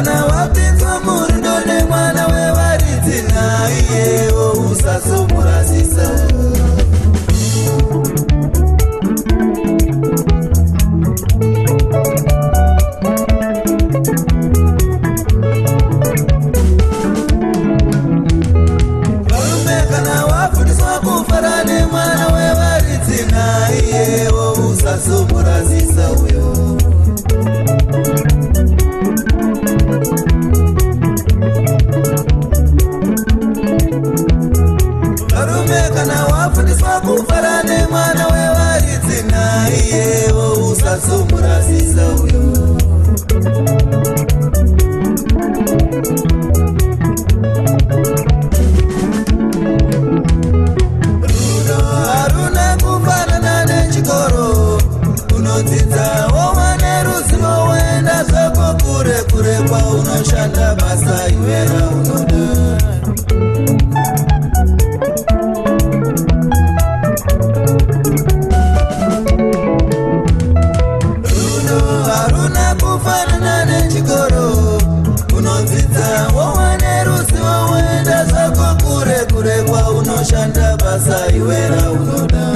kana wapinzwa murudo nemwana wevaridzi naiyewo usazomurasisa. Varume kana wafundiswa kufara nemwana wevaridzi naiyewo usazomurasisa uyo. Kana wafundiswa kufara nemwana wevaridzi naiyewo usazomurasisa uyo. Rudo haruna kufanana nechikoro, unodzidza wova neruzivo woenda zvako kure kure kwaunoshanda basa iwe raunoda. Kufanana nechikoro, unodzidza wova neruzivo woenda zvako kure kure kwaunoshanda basa iwe raunoda.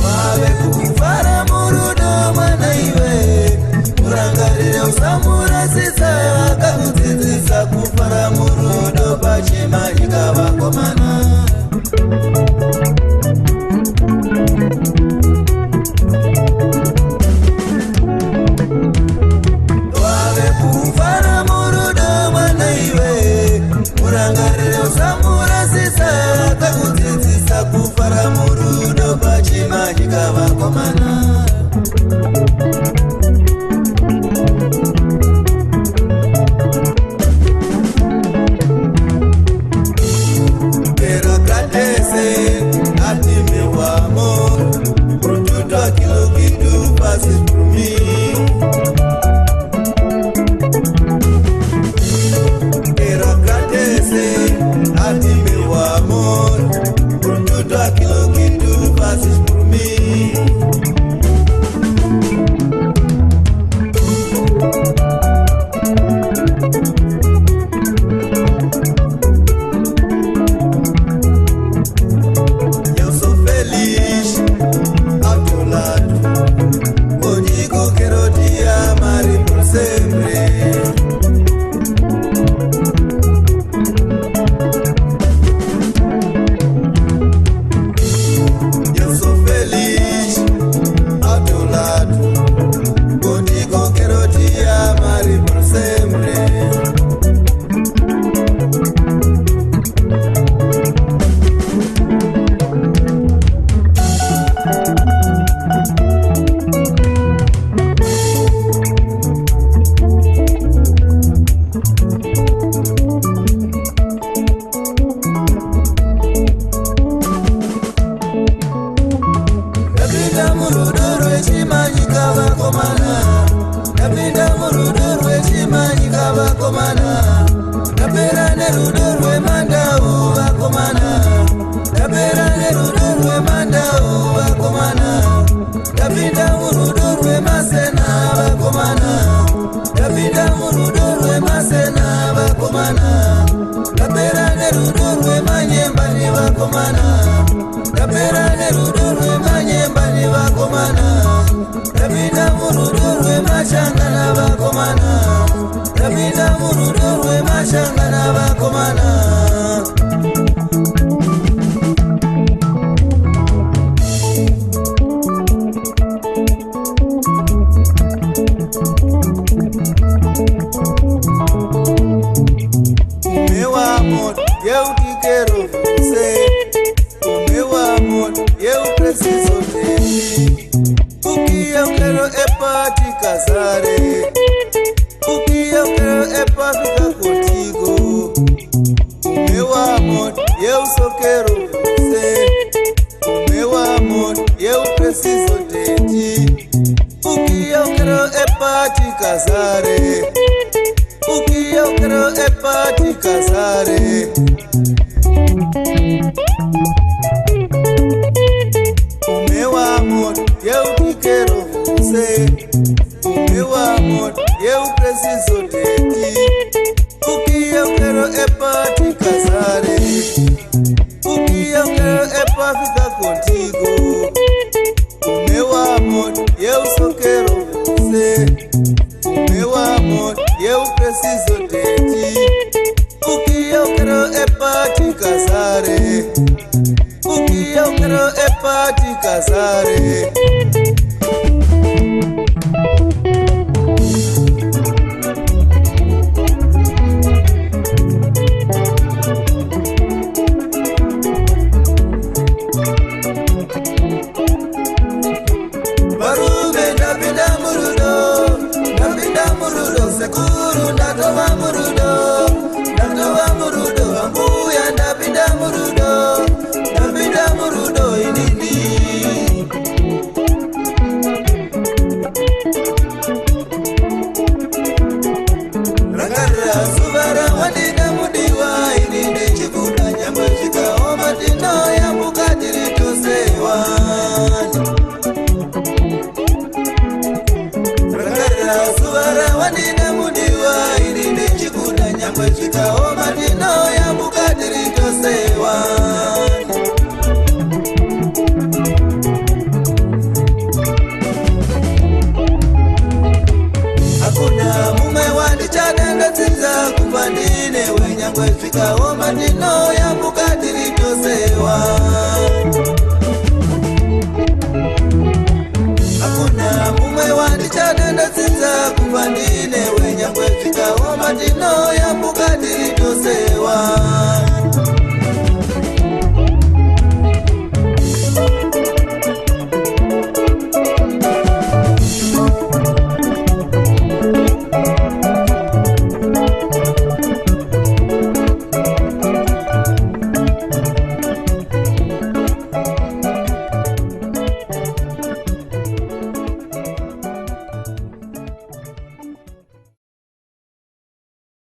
Wave kufara murudo mwana iwe, murangarire usamurasisa. Akakudzidzisa kufara murudo pachema ikavakomana. Wave kufara murudo mwana iwe, murangarire usamurasisa. Akakudzidzisa kufara murudo pachema ikavakomana. Napera nerudo rwemandau vakomana, napera nerudo rwemandau vakomana, napinda murudo rwemasena vakomana, napinda murudo rwemasena vakomana, napera nerudo rwemanyembani vakomana, napera nerudo rwemanyembani vakomana, napinda murudo rwemashangana vakomana, napinda murudo rwemashangana vakomana. Umewa moto yeukikero se, umewa moto yeupresiso teni, ukiyaukero epati kazare, ukiyaukero epafika kotigo. Umewa moto yeusokero se, umewa moto yeupresiso teni, ukiyaukero epati kazare, ukiyaukero epati kazare. utikero vuse umewa moto yeupresizo teti ukiyaukero epati kazare ukiyaukero epafika kontigo umewa moto yeusokero vuse umewa moto yeupresizo teti ukiyaukero epati kazare ukiyaukero epati kazare Barume napinda murudo sekuru natowa murudo ambuya napinda murudo inini Rakara suvara wadina mudiwa inini chikuda nyamba chika omatino ya mukadiri tosewa Suvara wadina mudiwa inini chikuda nyamba chika omatino ya mukadiri tose